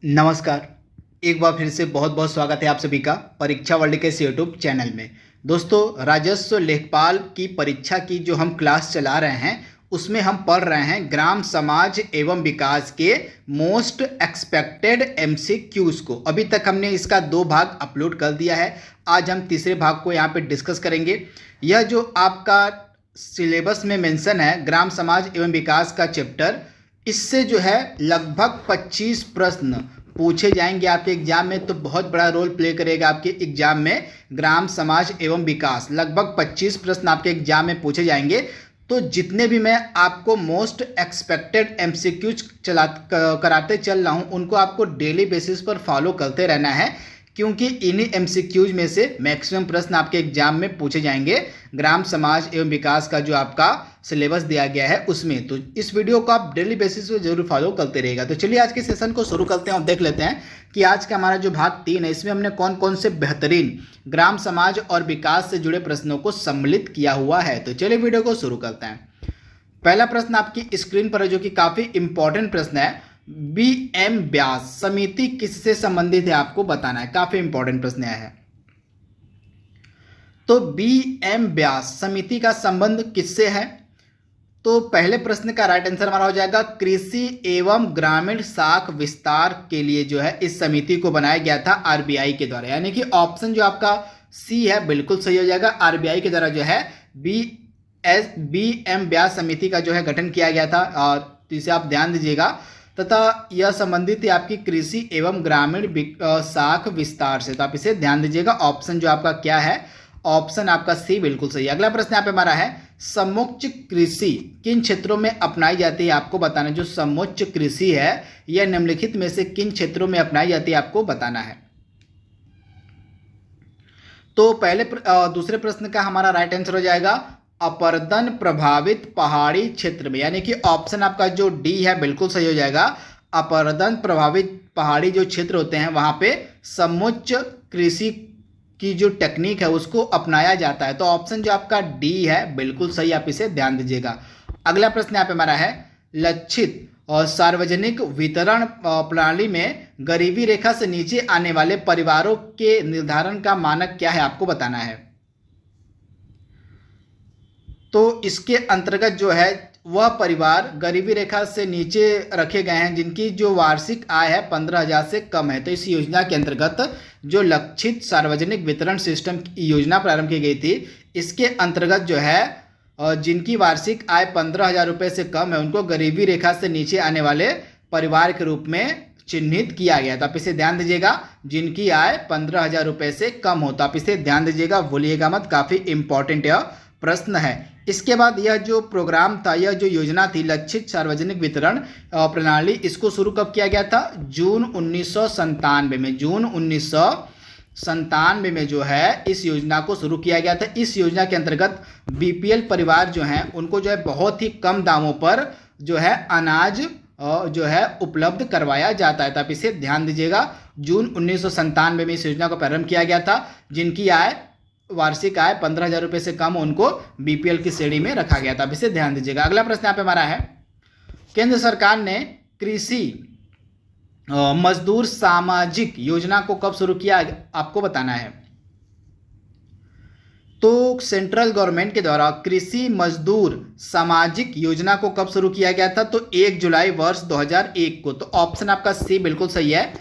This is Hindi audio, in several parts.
नमस्कार। एक बार फिर से बहुत बहुत स्वागत है आप सभी का परीक्षा वर्ल्ड के इस यूट्यूब चैनल में। दोस्तों, राजस्व लेखपाल की परीक्षा की जो हम क्लास चला रहे हैं उसमें हम पढ़ रहे हैं ग्राम समाज एवं विकास के मोस्ट एक्सपेक्टेड एमसीक्यूज को। अभी तक हमने इसका 2 भाग अपलोड कर दिया है। आज हम तीसरे भाग को यहाँ पे डिस्कस करेंगे। यह जो आपका सिलेबस में मेंशन है ग्राम समाज एवं विकास का चैप्टर, इससे जो है लगभग 25 प्रश्न पूछे जाएंगे आपके एग्जाम में। तो बहुत बड़ा रोल प्ले करेगा आपके एग्जाम में ग्राम समाज एवं विकास। लगभग 25 प्रश्न आपके एग्जाम में पूछे जाएंगे। तो जितने भी मैं आपको मोस्ट एक्सपेक्टेड एमसीक्यूज कराते चल रहा हूं, उनको आपको डेली बेसिस पर फॉलो करते रहना है, क्योंकि इन्हीं एमसीक्यूज में से मैक्सिमम प्रश्न आपके एग्जाम में पूछे जाएंगे ग्राम समाज एवं विकास का जो आपका सिलेबस दिया गया है उसमें। तो इस वीडियो को आप डेली बेसिस पे जरूर फॉलो करते रहेगा। तो चलिए आज के सेशन को शुरू करते हैं और देख लेते हैं कि आज का हमारा जो भाग 3 है इसमें हमने कौन कौन से बेहतरीन ग्राम समाज और विकास से जुड़े प्रश्नों को सम्मिलित किया हुआ है। तो चलिए वीडियो को शुरू करते हैं। पहला प्रश्न आपकी स्क्रीन पर है जो कि काफी इंपॉर्टेंट प्रश्न है। BM व्यास समिति किससे संबंधित है आपको बताना है। काफी इंपॉर्टेंट प्रश्न है। तो BM व्यास समिति का संबंध किससे है? तो पहले प्रश्न का राइट आंसर हमारा हो जाएगा कृषि एवं ग्रामीण शाख विस्तार के लिए जो है इस समिति को बनाया गया था RBI के द्वारा। यानी कि ऑप्शन जो आपका सी है बिल्कुल सही हो जाएगा। RBI के द्वारा जो है BM व्यास समिति का जो है गठन किया गया था, और तो इसे आप ध्यान दीजिएगा। तथा यह संबंधित है आपकी कृषि एवं ग्रामीण शाख विस्तार से। तो आप इसे ध्यान दीजिएगा। ऑप्शन जो आपका क्या है, ऑप्शन आपका सी बिल्कुल सही है। अगला प्रश्न यहाँ पे हमारा है समोच्च कृषि किन क्षेत्रों में अपनाई जाती है आपको बताना है। जो समोच्च कृषि है यह निम्नलिखित में से किन क्षेत्रों में अपनाई जाती है आपको बताना है। तो दूसरे प्रश्न का हमारा राइट आंसर हो जाएगा अपर्दन प्रभावित पहाड़ी क्षेत्र में। यानी कि ऑप्शन आपका जो डी है बिल्कुल सही हो जाएगा। अपर्दन प्रभावित पहाड़ी जो क्षेत्र होते हैं वहां पे समोच्च कृषि की जो टेक्निक है उसको अपनाया जाता है। तो ऑप्शन जो आपका डी है बिल्कुल सही, आप इसे ध्यान दीजिएगा। अगला प्रश्न यहाँ पे हमारा है लक्षित और सार्वजनिक वितरण प्रणाली में गरीबी रेखा से नीचे आने वाले परिवारों के निर्धारण का मानक क्या है आपको बताना है। तो इसके अंतर्गत जो है वह परिवार गरीबी रेखा से नीचे रखे गए हैं जिनकी जो वार्षिक आय है 15,000 से कम है। तो इस योजना के अंतर्गत जो लक्षित सार्वजनिक वितरण सिस्टम की योजना प्रारंभ की गई थी, इसके अंतर्गत जो है जिनकी वार्षिक आय 15,000 रुपये से कम है उनको गरीबी रेखा से नीचे आने वाले परिवार के रूप में चिन्हित किया गया। तो आप इसे ध्यान दीजिएगा, जिनकी आय 15,000 रुपये से कम हो। तो आप इसे ध्यान दीजिएगा, भूलिएगा मत, काफ़ी इंपॉर्टेंट यह प्रश्न है। इसके बाद यह जो प्रोग्राम था, यह जो योजना थी लक्षित सार्वजनिक वितरण प्रणाली, इसको शुरू कब किया गया था? जून 1997 में। जून 1997 में जो है इस योजना को शुरू किया गया था। इस योजना के अंतर्गत BPL परिवार जो हैं उनको जो है बहुत ही कम दामों पर जो है अनाज जो है उपलब्ध करवाया जाता है। तो आप इसे ध्यान दीजिएगा। जून 1997 में इस योजना को प्रारंभ किया गया था। जिनकी आय वार्षिक आय 15,000 रुपये से कम उनको BPL की श्रेणी में रखा गया था। अब इसे ध्यान दीजिएगा। अगला प्रश्न यहाँ पे हमारा है केंद्र सरकार ने कृषि मजदूर सामाजिक योजना को कब शुरू किया आपको बताना है। तो सेंट्रल गवर्नमेंट के द्वारा कृषि मजदूर सामाजिक योजना को कब शुरू किया गया था? तो 1 जुलाई वर्ष 2001 को। तो ऑप्शन आपका सी बिल्कुल सही है।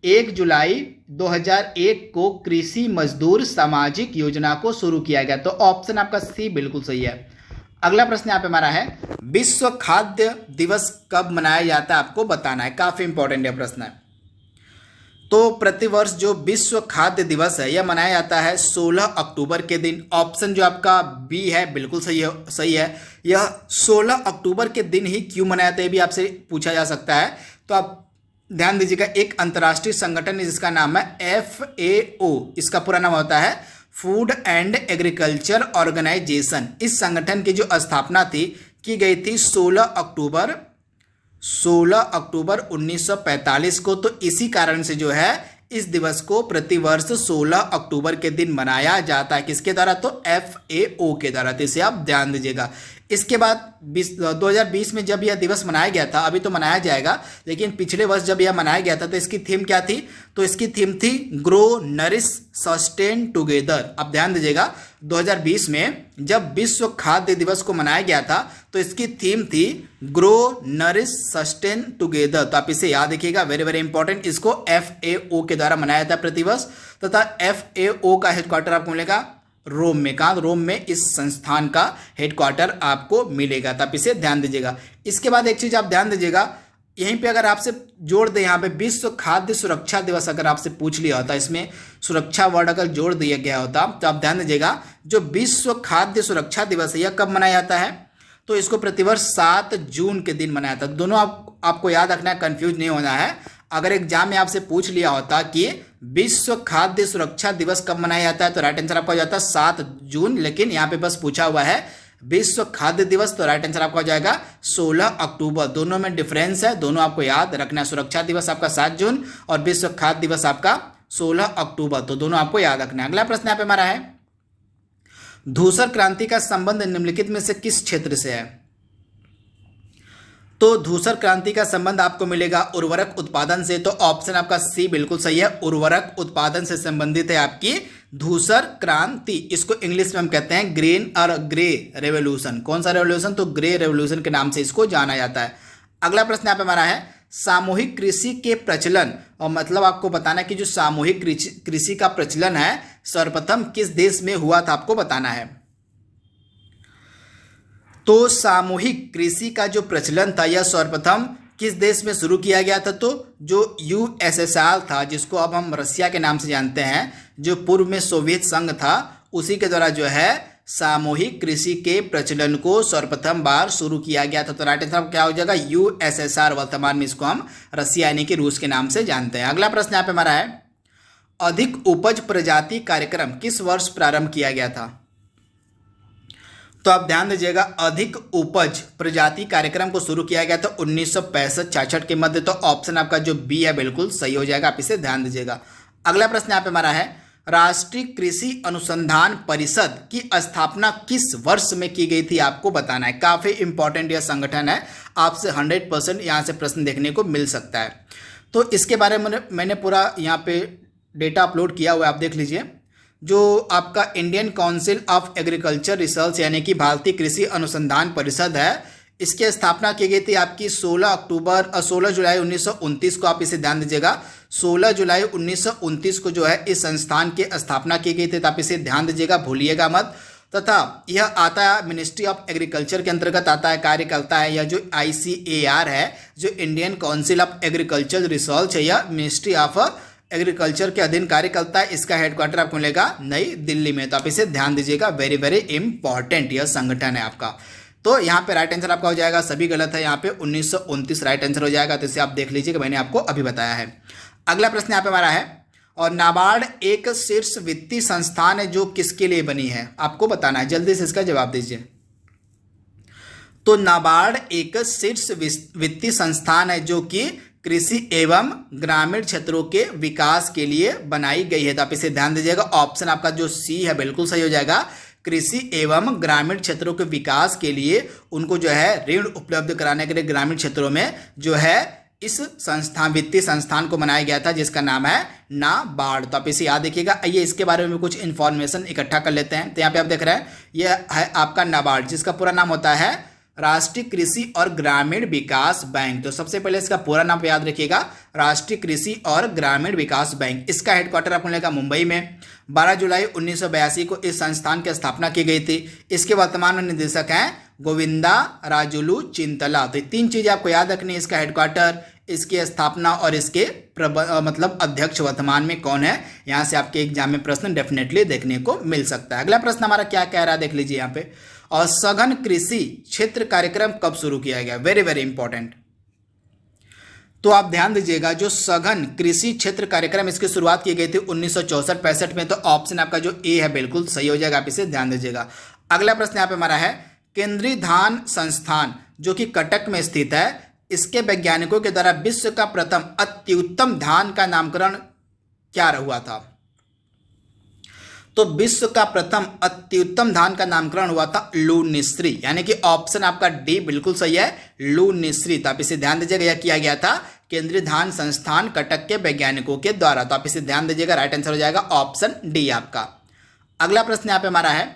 1 जुलाई 2001 को कृषि मजदूर सामाजिक योजना को शुरू किया गया। तो ऑप्शन आपका सी बिल्कुल सही है। अगला प्रश्न यहाँ पे हमारा है विश्व खाद्य दिवस कब मनाया जाता है आपको बताना है। काफी इंपॉर्टेंट यह प्रश्न है। तो प्रतिवर्ष जो विश्व खाद्य दिवस है यह मनाया जाता है 16 अक्टूबर के दिन। ऑप्शन जो आपका बी है बिल्कुल सही है। यह 16 अक्टूबर के दिन ही क्यों मनाया जाता है, ये भी आपसे पूछा जा सकता है। तो आप ध्यान दीजिएगा, एक अंतर्राष्ट्रीय संगठन है जिसका नाम है FAO। इसका पूरा नाम होता है फूड एंड एग्रीकल्चर ऑर्गेनाइजेशन। इस संगठन की जो स्थापना की गई थी 16 अक्टूबर 1945 को। तो इसी कारण से जो है इस दिवस को प्रतिवर्ष 16 अक्टूबर के दिन मनाया जाता है। किसके द्वारा? तो FAO के द्वारा। तो इसे आप ध्यान दीजिएगा। इसके बाद 2020 में जब यह दिवस मनाया गया था, अभी तो मनाया जाएगा, लेकिन पिछले वर्ष जब यह मनाया गया था तो इसकी थीम क्या थी? तो इसकी थीम थी ग्रो नरिश सस्टेन टुगेदर। अब ध्यान दीजिएगा, 2020 में जब विश्व खाद्य दिवस को मनाया गया था तो इसकी थीम थी ग्रो नरिश सस्टेन टुगेदर। तो आप इसे याद रखिएगा, वेरी वेरी इंपॉर्टेंट। इसको FAO के द्वारा मनाया था प्रतिवर्ष, तथा FAO का हेडक्वार्टर आपको मिलेगा रोम में। कहाँ? रोम में इस संस्थान का हेडक्वार्टर आपको मिलेगा, तो आप इसे ध्यान दीजिएगा। इसके बाद एक चीज आप ध्यान दीजिएगा, यहीं पे अगर आपसे जोड़ दे, यहाँ पे विश्व खाद्य सुरक्षा दिवस अगर आपसे पूछ लिया होता, इसमें सुरक्षा वर्ड अगर जोड़ दिया गया होता, तो आप ध्यान दीजिएगा जो विश्व खाद्य सुरक्षा दिवस है यह कब मनाया जाता है? तो इसको प्रतिवर्ष 7 जून के दिन मनाया जाता है। दोनों आपको याद रखना है, कंफ्यूज नहीं होना है। अगर एग्जाम में आपसे पूछ लिया होता कि विश्व खाद्य सुरक्षा दिवस कब मनाया जाता है, तो राइट आंसर आपका हो जाता है 7 जून, लेकिन यहाँ पे बस पूछा हुआ है विश्व खाद्य दिवस, तो राइट आंसर आपका हो जाएगा 16 अक्टूबर। दोनों में डिफरेंस है, दोनों आपको याद रखना है। सुरक्षा दिवस आपका 7 जून और विश्व खाद्य दिवस आपका 16 अक्टूबर, तो दोनों आपको याद रखना है। अगला प्रश्न यहाँ पे हमारा है, धूसर क्रांति का संबंध निम्नलिखित में से किस क्षेत्र से है? तो धूसर क्रांति का संबंध आपको मिलेगा उर्वरक उत्पादन से, तो ऑप्शन आपका सी बिल्कुल सही है। उर्वरक उत्पादन से संबंधित है आपकी धूसर क्रांति। इसको इंग्लिश में हम कहते हैं ग्रीन और ग्रे रेवोल्यूशन। कौन सा रेवोल्यूशन? तो ग्रे रेवोल्यूशन के नाम से इसको जाना जाता है। अगला प्रश्न यहाँ पे हमारा है, सामूहिक कृषि के प्रचलन, और मतलब आपको बताना है कि जो सामूहिक कृषि का प्रचलन है सर्वप्रथम किस देश में हुआ था, आपको बताना है। तो सामूहिक कृषि का जो प्रचलन था यह सर्वप्रथम किस देश में शुरू किया गया था? तो जो USSR था, जिसको अब हम रसिया के नाम से जानते हैं, जो पूर्व में सोवियत संघ था, उसी के द्वारा जो है सामूहिक कृषि के प्रचलन को सर्वप्रथम बार शुरू किया गया था। तो राइट आंसर क्या हो जाएगा? USSR। वर्तमान में इसको हम रसिया यानी कि रूस के नाम से जानते हैं। अगला प्रश्न यहाँ पे हमारा है, अधिक उपज प्रजाति कार्यक्रम किस वर्ष प्रारंभ किया गया था? तो आप ध्यान दीजिएगा, अधिक उपज प्रजाति कार्यक्रम को शुरू किया गया था 1965-66 के मध्य, तो ऑप्शन आपका जो बी है बिल्कुल सही हो जाएगा, आप इसे ध्यान दीजिएगा। अगला प्रश्न यहाँ पे हमारा है, राष्ट्रीय कृषि अनुसंधान परिषद की स्थापना किस वर्ष में की गई थी, आपको बताना है। काफी इंपॉर्टेंट यह संगठन है, आपसे 100% यहाँ से प्रश्न देखने को मिल सकता है। तो इसके बारे में मैंने पूरा यहाँ पे डेटा अपलोड किया हुआ है, आप देख लीजिए। जो आपका Indian council of agriculture research यानी कि भारतीय कृषि अनुसंधान परिषद है, इसकी स्थापना की गई थी आपकी 16 जुलाई 1929 को। आप इसे ध्यान दीजिएगा, 16 जुलाई 1929 को जो है इस संस्थान की स्थापना की गई थी, तो आप इसे ध्यान दीजिएगा, भूलिएगा मत। तथा यह आता है मिनिस्ट्री ऑफ एग्रीकल्चर के अंतर्गत आता है, कार्य करता है। यह जो ICAR है, जो Indian council of agriculture research है, यह मिनिस्ट्री ऑफ एग्रीकल्चर के अधीन कार्य करता है। इसका हेडक्वार्टर आपको मिलेगा नई दिल्ली में, तो आप इसे ध्यान दीजिएगा, वेरी वेरी इंपॉर्टेंट यह संगठन है आपका। तो यहाँ पे राइट आंसर आपका हो जाएगा, सभी गलत है, यहाँ पे 1929 राइट आंसर हो जाएगा, तो इसे आप देख लीजिए कि मैंने आपको अभी बताया है। अगला प्रश्न यहाँ पे हमारा है, और नाबार्ड एक शीर्ष वित्तीय संस्थान है जो किसके लिए बनी है, आपको बताना है, जल्दी से इसका जवाब दीजिए। तो नाबार्ड एक शीर्ष वित्तीय संस्थान है जो कि कृषि एवं ग्रामीण क्षेत्रों के विकास के लिए बनाई गई है, तो आप इसे ध्यान दीजिएगा, ऑप्शन आपका जो सी है बिल्कुल सही हो जाएगा। कृषि एवं ग्रामीण क्षेत्रों के विकास के लिए उनको जो है ऋण उपलब्ध कराने के लिए ग्रामीण क्षेत्रों में जो है इस संस्थान वित्तीय संस्थान को बनाया गया था, जिसका नाम है नाबार्ड। तो आप इसे याद रखिएगा। आइए इसके बारे में कुछ इन्फॉर्मेशन इकट्ठा कर लेते हैं। तो यहाँ पे आप देख रहे हैं, यह है आपका नाबार्ड, जिसका पूरा नाम होता है राष्ट्रीय कृषि और ग्रामीण विकास बैंक। तो सबसे पहले इसका पूरा नाम याद रखिएगा, राष्ट्रीय कृषि और ग्रामीण विकास बैंक। इसका हेडक्वार्टर आपको मिलेगा मुंबई में। 12 जुलाई 1982 को इस संस्थान की स्थापना की गई थी। इसके वर्तमान में निदेशक हैं गोविंदा राजुलू चिंतला। तो 3 चीजें आपको याद रखनी है, इसका हेडक्वार्टर, इसकी स्थापना और इसके मतलब अध्यक्ष वर्तमान में कौन है। यहाँ से आपके एग्जाम में प्रश्न डेफिनेटली देखने को मिल सकता है। अगला प्रश्न हमारा क्या कह रहा है, देख लीजिए यहाँ पे, और सघन कृषि क्षेत्र कार्यक्रम कब शुरू किया गया, वेरी वेरी इंपॉर्टेंट। तो आप ध्यान दीजिएगा, जो सघन कृषि क्षेत्र कार्यक्रम इसकी शुरुआत की गई थी 1964-65 में, तो ऑप्शन आपका जो ए है बिल्कुल सही हो जाएगा, आप इसे ध्यान दीजिएगा। अगला प्रश्न यहाँ पे हमारा है, केंद्रीय धान संस्थान जो कि कटक में स्थित है, इसके वैज्ञानिकों के द्वारा विश्व का प्रथम अत्युत्तम धान का नामकरण क्या हुआ था। तो विश्व का प्रथम अत्युत्तम धान का नामकरण हुआ था लूनिश्री, यानी कि ऑप्शन आपका डी बिल्कुल सही है, लूनिश्री। तो आप इसे ध्यान दीजिएगा, यह किया गया था केंद्रीय धान संस्थान कटक के वैज्ञानिकों के द्वारा। तो आप इसे ध्यान दीजिएगा, राइट आंसर हो जाएगा ऑप्शन डी आपका। अगला प्रश्न यहाँ पे हमारा है,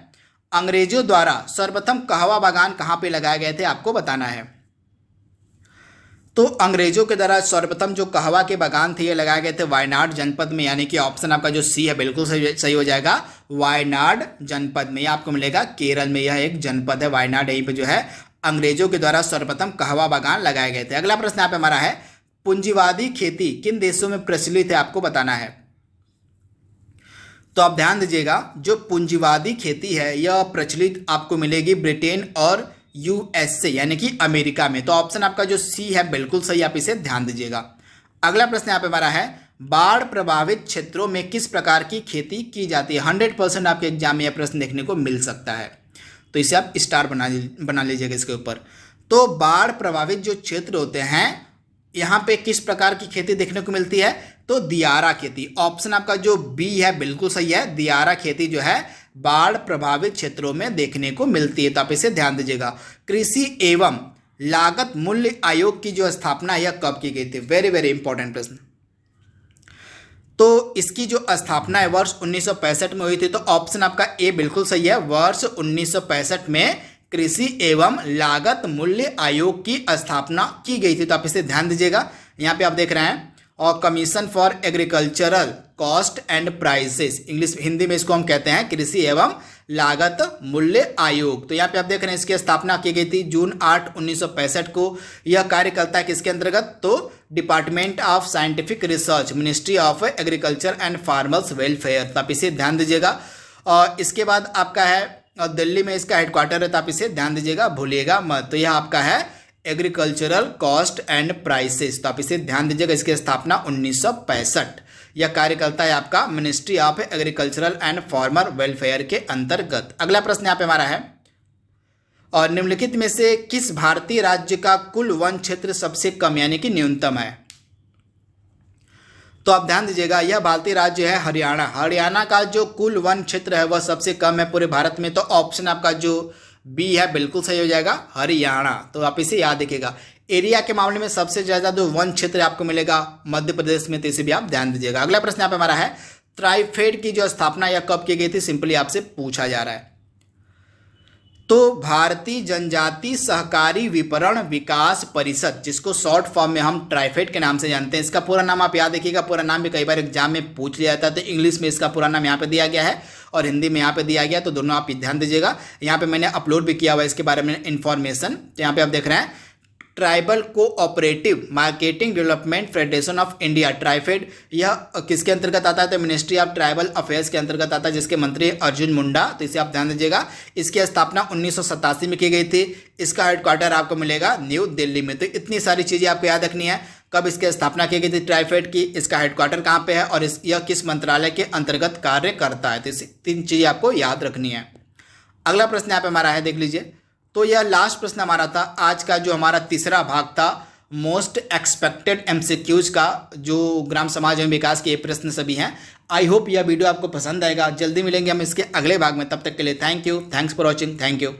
अंग्रेजों द्वारा सर्वप्रथम कहवा बागान कहाँ पे लगाए गए थे, आपको बताना है। तो अंग्रेजों के द्वारा सर्वप्रथम जो कहवा के बागान थे ये लगाए गए थे वायनाड जनपद में, यानी कि ऑप्शन आपका जो सी है बिल्कुल सही हो जाएगा, वायनाड जनपद में। यह आपको मिलेगा केरल में, यह एक जनपद है वायनाड, यहीं पे जो है अंग्रेजों के द्वारा सर्वप्रथम कहवा बागान लगाए गए थे। अगला प्रश्न यहाँ पे हमारा है, पूंजीवादी खेती किन देशों में प्रचलित है, आपको बताना है। तो आप ध्यान दीजिएगा, जो पूंजीवादी खेती है यह प्रचलित आपको मिलेगी ब्रिटेन और यूएसए यानी कि अमेरिका में। तो ऑप्शन आपका जो सी है बिल्कुल सही, आप इसे ध्यान दीजिएगा। अगला प्रश्न यहाँ पे हमारा है, बाढ़ प्रभावित क्षेत्रों में किस प्रकार की खेती की जाती है। 100% आपके एग्जाम में यह प्रश्न देखने को मिल सकता है, तो इसे आप स्टार बना लीजिएगा इसके ऊपर। तो बाढ़ प्रभावित जो क्षेत्र होते हैं यहाँ पे किस प्रकार की खेती देखने को मिलती है, तो दियारा खेती। ऑप्शन आपका जो बी है बिल्कुल सही है, दियारा खेती जो है बाढ़ प्रभावित क्षेत्रों में देखने को मिलती है। तो आप इसे ध्यान दीजिएगा। कृषि एवं लागत मूल्य आयोग की जो स्थापना है यह कब की गई थी, वेरी वेरी इंपॉर्टेंट प्रश्न। तो इसकी जो स्थापना है वर्ष 1965 में हुई थी। तो ऑप्शन आपका ए बिल्कुल सही है, वर्ष 1965 में कृषि एवं लागत मूल्य आयोग की स्थापना की गई थी। तो आप इसे ध्यान दीजिएगा, यहाँ पे आप देख रहे हैं और commission for agricultural cost and prices, English Hindi में इसको हम कहते हैं कृषि एवं लागत मूल्य आयोग। तो यहाँ पे आप देख रहे हैं इसकी स्थापना की गई थी जून 8, 1965 को। यह कार्य करता है किसके अंतर्गत, तो department of scientific research, ministry of agriculture and farmers welfare. तो आप इसे ध्यान दीजिएगा। और इसके बाद आपका है दिल्ली में इसका हेडक्वार्टर है, तो आप इसे ध्यान दीजिएगा, भूलिएगा मत। तो यह आपका है एग्रीकल्चरल कॉस्ट एंड प्राइसेस। तो आप इसे ध्यान दीजिएगा, इसकी स्थापना 1965। यह कार्य करता है आपका ministry of agricultural and farmer welfare के अंतर्गत। अगला प्रश्न यहाँ पे हमारा है, और निम्नलिखित में से किस भारतीय राज्य का कुल वन क्षेत्र सबसे कम यानी कि न्यूनतम है। तो आप ध्यान दीजिएगा, यह भारतीय राज्य है हरियाणा। हरियाणा का जो कुल वन क्षेत्र है वह सबसे कम है पूरे भारत में। तो ऑप्शन आपका जो बी है बिल्कुल सही हो जाएगा, हरियाणा। तो आप इसे याद रखिएगा। एरिया के मामले में सबसे ज़्यादा जो वन क्षेत्र आपको मिलेगा मध्य प्रदेश में, तो इसे भी आप ध्यान दीजिएगा। अगला प्रश्न यहाँ पे हमारा है, ट्राइफेड की जो स्थापना यह कब की गई थी, सिंपली आपसे पूछा जा रहा है। तो भारतीय जनजाति सहकारी विपणन विकास परिषद, जिसको शॉर्ट फॉर्म में हम ट्राइफेड के नाम से जानते हैं, इसका पूरा नाम आप याद रखिएगा। पूरा नाम भी कई बार एग्जाम में पूछ लिया जाता है, तो इंग्लिश में इसका पूरा नाम यहाँ पे दिया गया है और हिंदी में यहाँ पे दिया गया, तो दोनों आप ध्यान दीजिएगा। यहाँ पे मैंने अपलोड भी किया हुआ है इसके बारे में इन्फॉर्मेशन। तो यहाँ पे आप देख रहे हैं, tribal cooperative marketing development federation of India, TRIFED, यह किसके अंतर्गत आता है, तो मिनिस्ट्री ऑफ ट्राइबल अफेयर्स के अंतर्गत आता है, जिसके मंत्री अर्जुन मुंडा। तो इसे आप ध्यान दीजिएगा। इसकी स्थापना 1987 में की गई थी। इसका हेडक्वार्टर आपको मिलेगा न्यू दिल्ली में। तो इतनी सारी चीज़ें आपको याद रखनी है, कब इसकी स्थापना की गई थी ट्राइफेड की, इसका हेडक्वार्टर कहाँ पे है और यह किस मंत्रालय के अंतर्गत कार्य करता है। तो इस 3 चीज़ें आपको याद रखनी है। अगला प्रश्न यहाँ पे हमारा है, देख लीजिए। तो यह लास्ट प्रश्न हमारा था आज का, जो हमारा तीसरा भाग था मोस्ट एक्सपेक्टेड एमसीक्यूज का, जो ग्राम समाज एवं विकास के ये प्रश्न सभी हैं। आई होप यह वीडियो आपको पसंद आएगा। जल्दी मिलेंगे हम इसके अगले भाग में, तब तक के लिए thank you, thanks for watching, thank you.